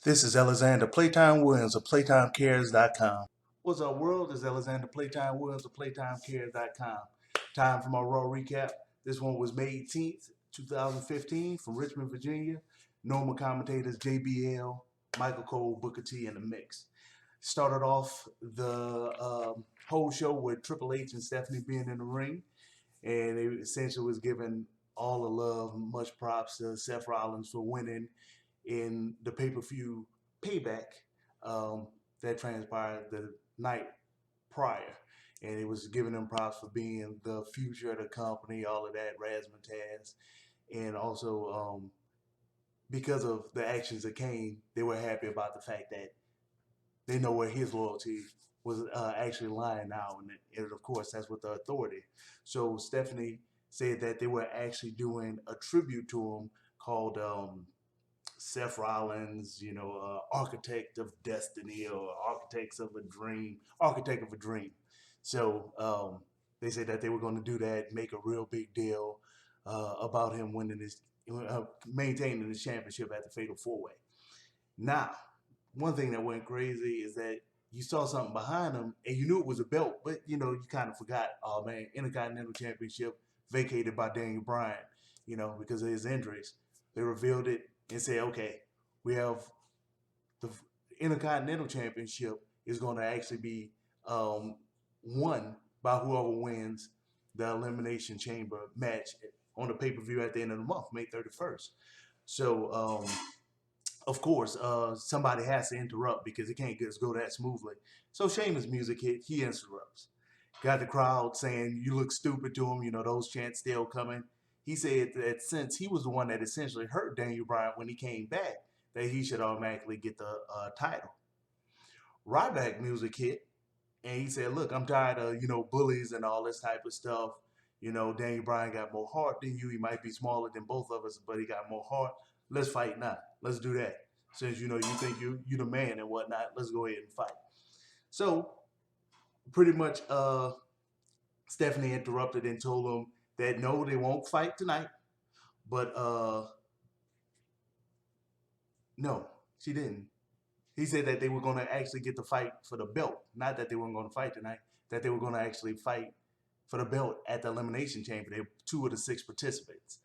This is Alexander Playtime Williams of PlaytimeCares.com. What's up, world? This is Alexander Playtime Williams of PlaytimeCares.com. Time for my Raw recap. This one was May 18th, 2015 from Richmond, Virginia. Normal commentators JBL, Michael Cole, Booker T in the mix. Started off the whole show with Triple H and Stephanie being in the ring, and it essentially was giving all the love, much props to Seth Rollins for winning in the pay-per-view payback that transpired the night prior. And it was giving them props for being the future of the company, all of that, razzmatazz. And also, because of the actions of Kane, they were happy about the fact that they know where his loyalty was actually lying now. And of course, that's with the authority. So Stephanie said that they were actually doing a tribute to him called Seth Rollins, architect of destiny or architect of a dream. So they said that they were going to do that, make a real big deal about him winning this, maintaining the championship at the Fatal 4-Way. Now, one thing that went crazy is that you saw something behind him and you knew it was a belt, but you kind of forgot, oh man, Intercontinental Championship vacated by Daniel Bryan, because of his injuries. They revealed it and say, okay, we have the Intercontinental Championship is going to actually be won by whoever wins the Elimination Chamber match on the pay-per-view at the end of the month, May 31st. So, of course, somebody has to interrupt because it can't just go that smoothly. So Sheamus' music hit, he interrupts. Got the crowd saying, you look stupid to him, those chants still coming. He said that since he was the one that essentially hurt Daniel Bryan when he came back, that he should automatically get the title. Ryback music hit, and he said, look, I'm tired of, bullies and all this type of stuff. Daniel Bryan got more heart than you. He might be smaller than both of us, but he got more heart. Let's fight now. Let's do that. Since, you think you're the man and whatnot, let's go ahead and fight. So, pretty much, Stephanie interrupted and told him that no, they won't fight tonight. But no, she didn't. He said that they were going to actually get the fight for the belt. Not that they weren't going to fight tonight, that they were going to actually fight for the belt at the Elimination Chamber. They were 2 of the 6 participants.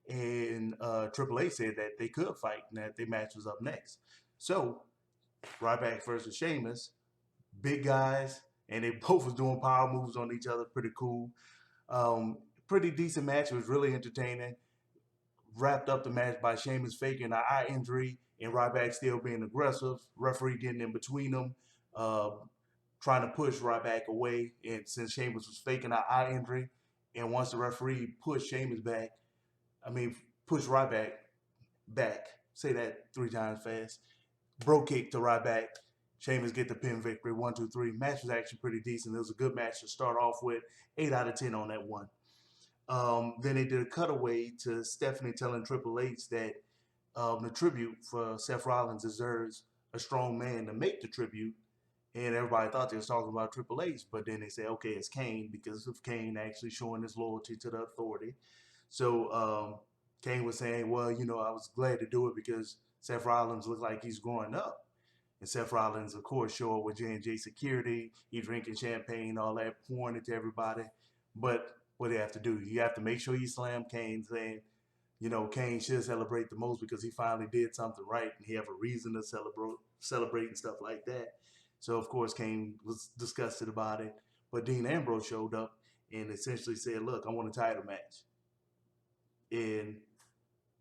And Triple H said that they could fight and that their match was up next. So, Ryback versus Sheamus, big guys, and they both was doing power moves on each other, pretty cool. Pretty decent match. It was really entertaining. Wrapped up the match by Sheamus faking an eye injury and Ryback still being aggressive. Referee getting in between them, trying to push Ryback away. And since Sheamus was faking an eye injury, and once the referee pushed push Ryback back. Say that 3 times fast. Bro kick to Ryback. Sheamus get the pin victory. 1, 2, 3. Match was actually pretty decent. It was a good match to start off with. 8 out of 10 on that one. Then they did a cutaway to Stephanie telling Triple H that the tribute for Seth Rollins deserves a strong man to make the tribute. And everybody thought they was talking about Triple H, but then they say, okay, it's Kane because of Kane actually showing his loyalty to the authority. So Kane was saying, well, I was glad to do it because Seth Rollins looked like he's growing up. And Seth Rollins, of course, show up with J&J security. He drinking champagne, all that, pouring it to everybody. But what do you have to do? You have to make sure you slam Kane, saying, Kane should celebrate the most because he finally did something right and he have a reason to celebrate and stuff like that. So, of course, Kane was disgusted about it. But Dean Ambrose showed up and essentially said, look, I want a title match. And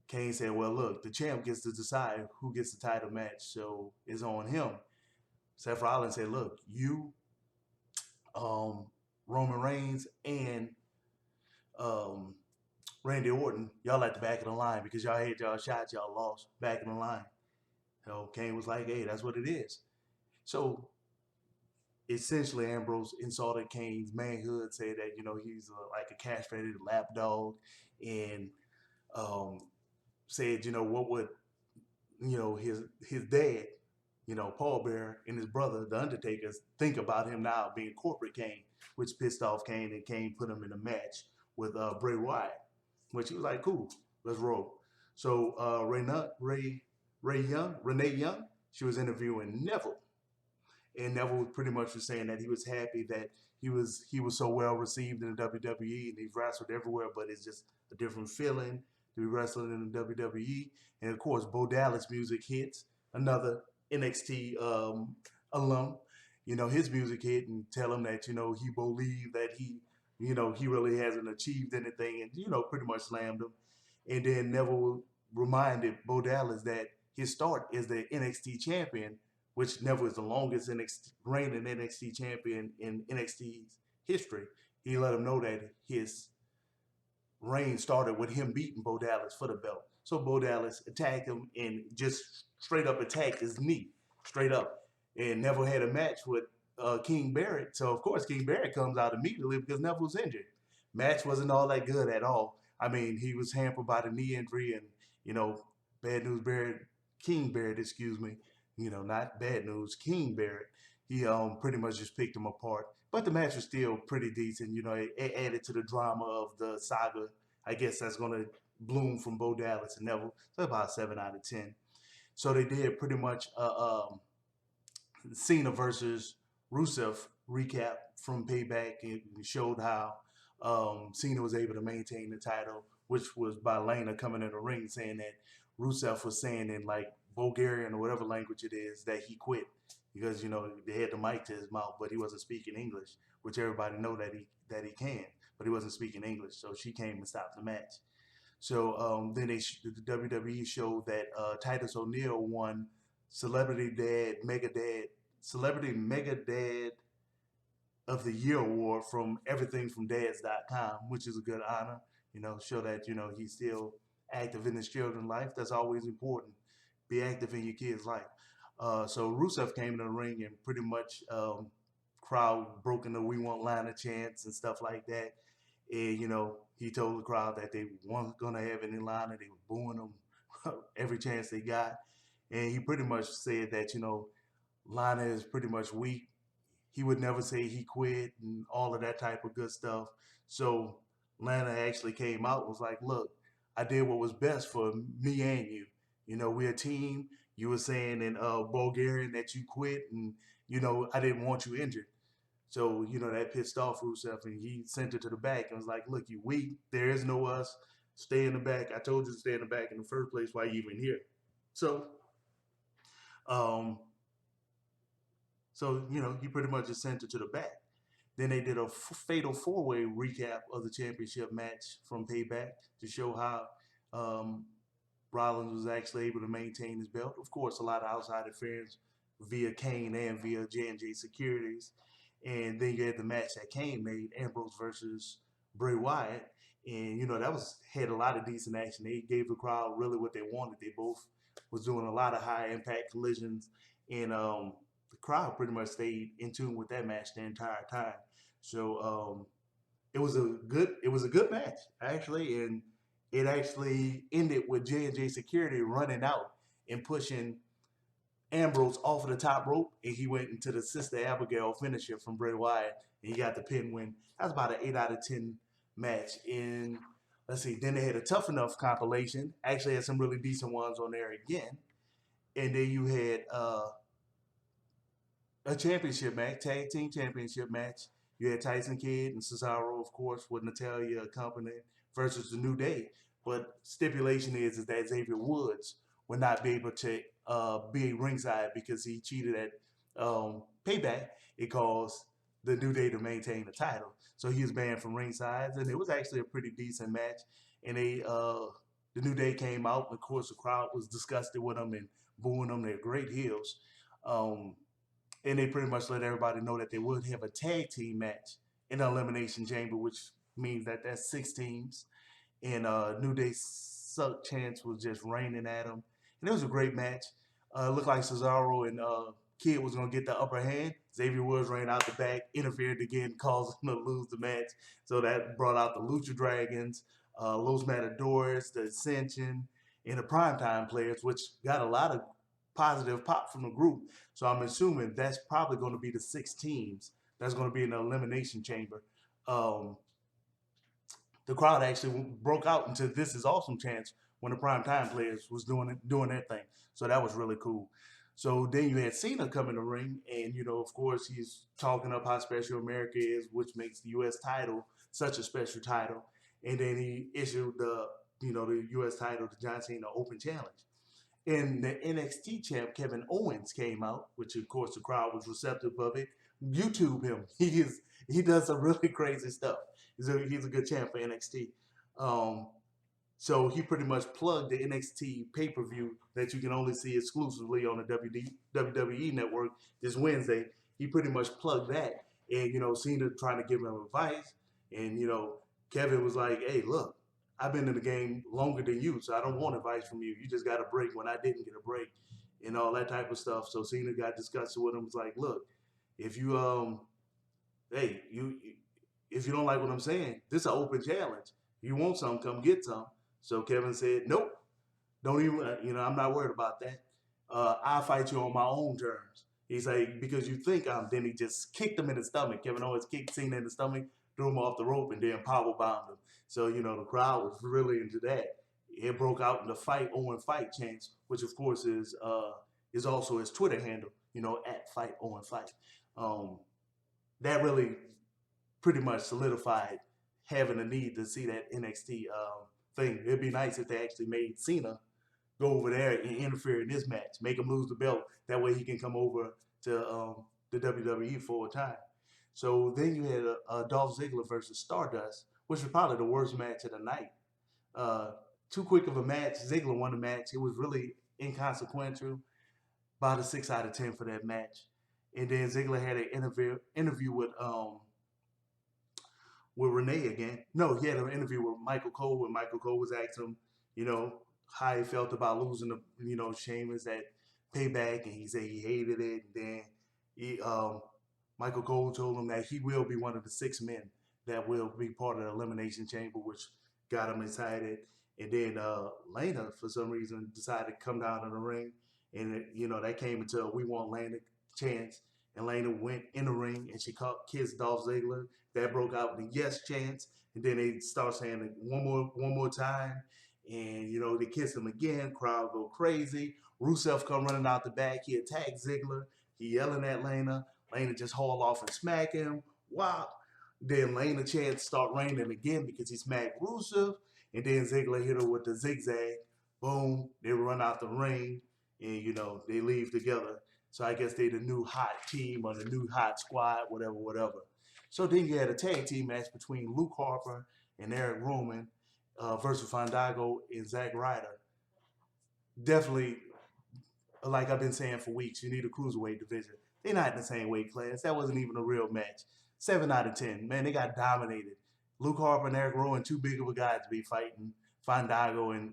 Kane said, well, look, the champ gets to decide who gets the title match, so it's on him. Seth Rollins said, look, you, Roman Reigns, and Randy Orton, y'all at the back of the line because y'all had y'all shots, y'all lost back in the line. So Kane was like, hey, that's what it is. So essentially Ambrose insulted Kane's manhood, said that, he's like a castrated lapdog, and said, what would, his dad, Paul Bearer and his brother, The Undertaker, think about him now being corporate Kane, which pissed off Kane, and Kane put him in a match with Bray Wyatt, which he was like, cool, let's roll. So Renee Young, she was interviewing Neville, and Neville pretty much was saying that he was happy that he was so well received in the WWE and he's wrestled everywhere, but it's just a different feeling to be wrestling in the WWE. And of course, Bo Dallas music hits, another NXT alum. His music hit and tell him that he believed that he really hasn't achieved anything, and pretty much slammed him. And then Neville reminded Bo Dallas that his start as the NXT champion, which Neville is the longest reigning NXT champion in NXT's history. He let him know that his reign started with him beating Bo Dallas for the belt. So Bo Dallas attacked him and just straight up attacked his knee, straight up. And Neville had a match with King Barrett. So of course King Barrett comes out immediately because Neville was injured. Match wasn't all that good at all. I mean, he was hampered by the knee injury, and Bad News Barrett, King Barrett, excuse me. Not Bad News, King Barrett. He pretty much just picked him apart. But the match was still pretty decent. It added to the drama of the saga. I guess that's going to bloom from Bo Dallas and Neville. So about 7 out of 10. So they did pretty much Cena versus Rusev recap from Payback, and showed how Cena was able to maintain the title, which was by Lana coming in the ring saying that Rusev was saying in like Bulgarian or whatever language it is that he quit because they had the mic to his mouth, but he wasn't speaking English, which everybody know that he can, but he wasn't speaking English. So she came and stopped the match. So then the WWE showed that Titus O'Neil won Celebrity Mega Dad of the Year award from everythingfromdads.com, which is a good honor. Show that he's still active in his children's life. That's always important. Be active in your kids' life. So Rusev came in the ring and pretty much crowd broke into "We Want Lana" chants and stuff like that. And he told the crowd that they weren't gonna have any Lana. They were booing him every chance they got. And he pretty much said that Lana is pretty much weak. He would never say he quit and all of that type of good stuff. So Lana actually came out and was like, look, I did what was best for me and you. We're a team. You were saying in Bulgarian that you quit, and I didn't want you injured. So that pissed off Rusev, and he sent it to the back and was like, look, you weak. There is no us. Stay in the back. I told you to stay in the back in the first place. Why you even here? So um, he pretty much just sent it to the back. Then they did a fatal four-way recap of the championship match from Payback to show how Rollins was actually able to maintain his belt. Of course, a lot of outside interference via Kane and via J&J Securities. And then you had the match that Kane made, Ambrose versus Bray Wyatt. And, that had a lot of decent action. They gave the crowd really what they wanted. They both was doing a lot of high-impact collisions. And the crowd pretty much stayed in tune with that match the entire time. So it was a good match, actually. And it actually ended with J&J Security running out and pushing Ambrose off of the top rope, and he went into the Sister Abigail finisher from Bray Wyatt, and he got the pin win. That was about an 8 out of 10 match. And let's see, then they had a Tough Enough compilation. Actually had some really decent ones on there again. And then you had a championship match, tag team championship match. You had Tyson Kidd and Cesaro, of course, with Natalya accompanying, versus the New Day. But stipulation is that Xavier Woods would not be able to be ringside because he cheated at Payback. It caused the New Day to maintain the title. So he was banned from ringside, and it was actually a pretty decent match. And the New Day came out, and of course the crowd was disgusted with them and booing them. They're great heels. And they pretty much let everybody know that they would have a tag team match in the Elimination Chamber, which means that that's 6 teams. And New Day suck chance was just raining at them. And it was a great match. It looked like Cesaro and Kidd was going to get the upper hand. Xavier Woods ran out the back, interfered again, caused them to lose the match. So that brought out the Lucha Dragons, Los Matadores, the Ascension, and the Primetime players, which got a lot of positive pop from the group. So I'm assuming that's probably going to be the 6 teams that's going to be in the Elimination Chamber. The crowd actually broke out into "This Is Awesome" chants when the Primetime players was doing their thing. So that was really cool. So then you had Cena come in the ring, and of course, he's talking up how special America is, which makes the U.S. title such a special title. And then he issued the U.S. title to John Cena Open Challenge. And the NXT champ Kevin Owens came out, which of course the crowd was receptive of it. YouTube him. He does some really crazy stuff. He's a good champ for NXT. Um, so he pretty much plugged the NXT pay per view that you can only see exclusively on the WWE network this Wednesday. He pretty much plugged that, and Cena trying to give him advice, and Kevin was like, "Hey, look, I've been in the game longer than you, so I don't want advice from you. You just got a break when I didn't get a break, and all that type of stuff." So Cena got disgusted with him. Was like, "Look, if you hey, if you don't like what I'm saying, this is an open challenge. If you want some, come get some." So Kevin said, "Nope, don't even. I'm not worried about that. I'll fight you on my own terms." He's like, "Because you think I'm." Then he just kicked him in the stomach. Kevin Owens kicked Cena in the stomach, threw him off the rope, and then power bombed him. So the crowd was really into that. It broke out in the "Fight Owen Fight" chants, which of course is also his Twitter handle. At Fight Owen Fight. That really pretty much solidified having a need to see that NXT thing. It'd be nice if they actually made Cena go over there and interfere in this match, make him lose the belt. That way he can come over to the WWE full time. So then you had Dolph Ziggler versus Stardust, which was probably the worst match of the night. Uh, Too quick of a match. Ziggler won the match. It was really inconsequential. About a 6 out of 10 for that match. And then Ziggler had an interview with Renee again. No, he had an interview with Michael Cole when Michael Cole was asking him, how he felt about losing the, Sheamus at Payback, and he said he hated it. And then Michael Cole told him that he will be one of the 6 men that will be part of the Elimination Chamber, which got him excited. And then Lana, for some reason, decided to come down in the ring, and that came until "We Want Lana" chance. And Lana went in the ring and she kissed Dolph Ziggler. That broke out the "yes" chants, and then they start saying it one more time, and they kiss him again. Crowd go crazy. Rusev come running out the back. He attacks Ziggler. He yelling at Lana. Lana just haul off and smack him. Wow. Then Lana chants start raining again because he smacked Rusev, and then Ziggler hit her with the zigzag. Boom. They run out the ring, and they leave together. So I guess they the new hot team or the new hot squad, whatever. So then you had a tag team match between Luke Harper and Eric Roman versus Fandango and Zack Ryder. Definitely, like I've been saying for weeks, you need a cruiserweight division. They're not in the same weight class. That wasn't even a real match. 7 out of 10. Man, they got dominated. Luke Harper and Eric Rowan, too big of a guy to be fighting Fandango and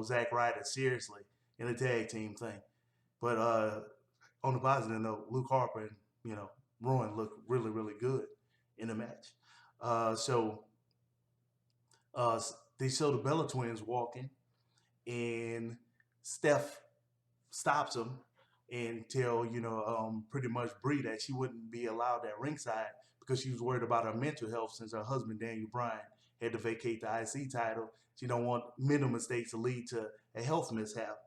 Zack Ryder seriously in a tag team thing. But on the positive note, Luke Harper and Rowan looked really, really good in the match. So they show the Bella twins walking, and Steph stops them and tell pretty much Brie that she wouldn't be allowed at ringside because she was worried about her mental health since her husband Daniel Bryan had to vacate the IC title. She don't want mental mistakes to lead to a health mishap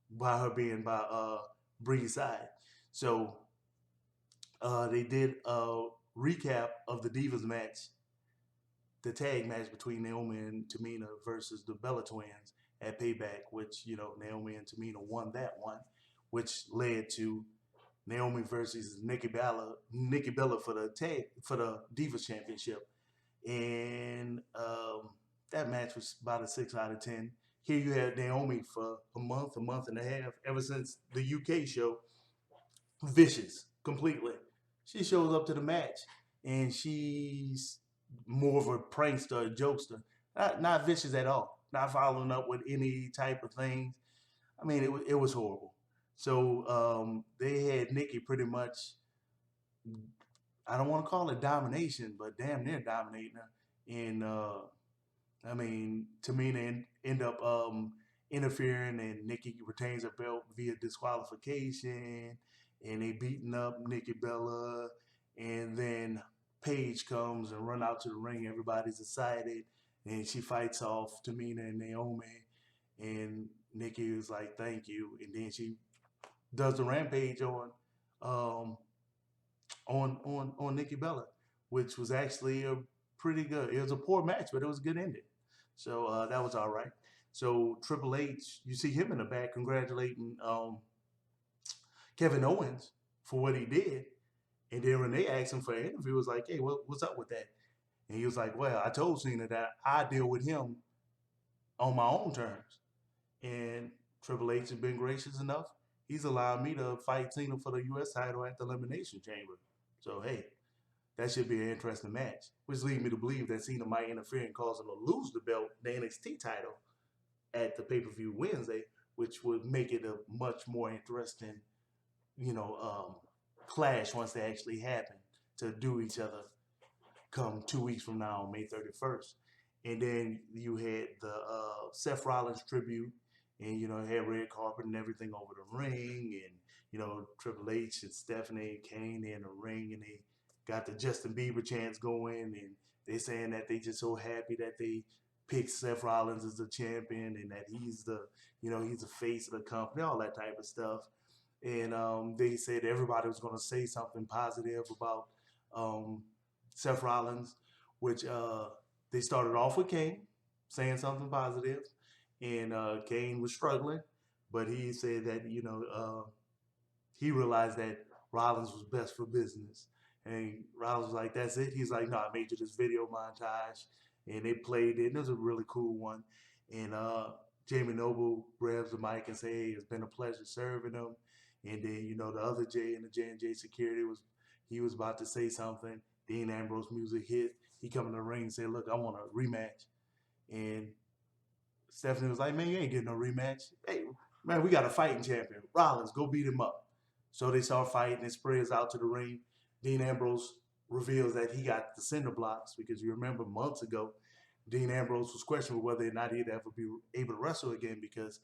by her being by Brie's side. So they did a recap of the Divas match, the tag match between Naomi and Tamina versus the Bella Twins at Payback, which Naomi and Tamina won that one, which led to Naomi versus Nikki Bella for the Divas Championship, and that match was about a 6 out of 10. Here you had Naomi for a month and a half, ever since the UK show, vicious completely. She shows up to the match and she's more of a prankster, a jokester, not vicious at all, not following up with any type of things. I mean, it was horrible. So they had Nikki pretty much, I don't want to call it domination, but damn near dominating her. And I mean, Tamina end up interfering, and Nikki retains her belt via disqualification, and they beating up Nikki Bella, and then Paige comes and run out to the ring. Everybody's excited, and she fights off Tamina and Naomi, and Nikki is like, "Thank you," and then she does the rampage um, on Nikki Bella, which was actually a pretty good. It was a poor match, but it was a good ending. So that was all right. So Triple H, you see him in the back congratulating Kevin Owens for what he did, and then Renee asked him for an interview. Was like, "Hey, what's up with that?" And he was like, "Well, I told Cena that I deal with him on my own terms." And Triple H has been gracious enough. He's allowed me to fight Cena for the U.S. title at the Elimination Chamber. So hey, that should be an interesting match, which leads me to believe that Cena might interfere and cause him to lose the belt, the NXT title, at the pay-per-view Wednesday, which would make it a much more interesting, you know, clash once they actually happen to do each other come 2 weeks from now on May 31st. And then you had the Seth Rollins tribute, and had red carpet and everything over the ring, and Triple H and Stephanie and Kane in the ring, and they got the Justin Bieber chants going, and they saying that they just so happy that they picked Seth Rollins as the champion, and that he's he's the face of the company, all that type of stuff. And they said everybody was going to say something positive about um, Seth Rollins, which they started off with Kane saying something positive, and Kane was struggling, but he said that he realized that Rollins was best for business, and Rollins was like, "That's it." He's like, "No, I made you this video montage," and they played it, and it was a really cool one. And Jamie Noble grabs the mic and say, "Hey, it's been a pleasure serving him." And then the other Jay in the J&J security was about to say something. Dean Ambrose music hit. He come in the ring and said, "Look, I want a rematch." And Stephanie was like, "Man, you ain't getting no rematch. Hey, man, we got a fighting champion. Rollins, go beat him up." So they start fighting. It spreads out to the ring. Dean Ambrose reveals that he got the cinder blocks because you remember months ago, Dean Ambrose was questioning whether or not he'd ever be able to wrestle again because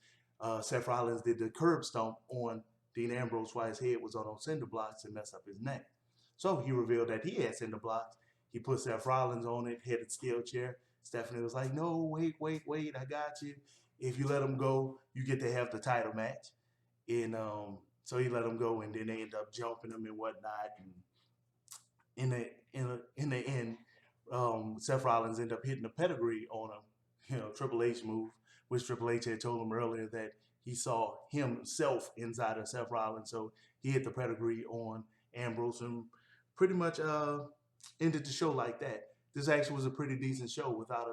Seth Rollins did the curb stomp on Dean Ambrose while his head was on those cinder blocks and messed up his neck. So he revealed that he had cinder blocks. He put Seth Rollins on it, headed steel chair. Stephanie was like, "No, wait, I got you. If you let him go, you get to have the title match." And so he let him go, and then they end up jumping him and whatnot. And in the end, Seth Rollins ended up hitting the pedigree on him, Triple H move, which Triple H had told him earlier that he saw himself inside of Seth Rollins. So he hit the pedigree on Ambrose and pretty much ended the show like that. This actually was a pretty decent show without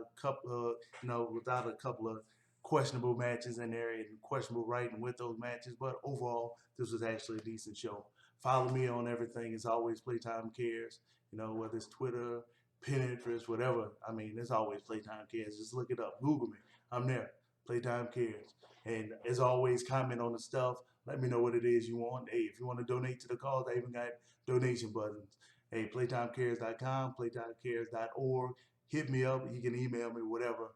without a couple of questionable matches in there and questionable writing with those matches. But overall, this was actually a decent show. Follow me on everything. It's always Playtime Cares. Whether it's Twitter, Pinterest, whatever. I mean, it's always Playtime Cares. Just look it up. Google me. I'm there. Playtime Cares. And as always, comment on the stuff. Let me know what it is you want. Hey, if you want to donate to the cause, I even got donation buttons. Hey, playtimecares.com, playtimecares.org. Hit me up. You can email me, whatever.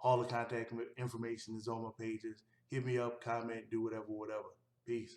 All the contact information is on my pages. Hit me up, comment, do whatever. Peace.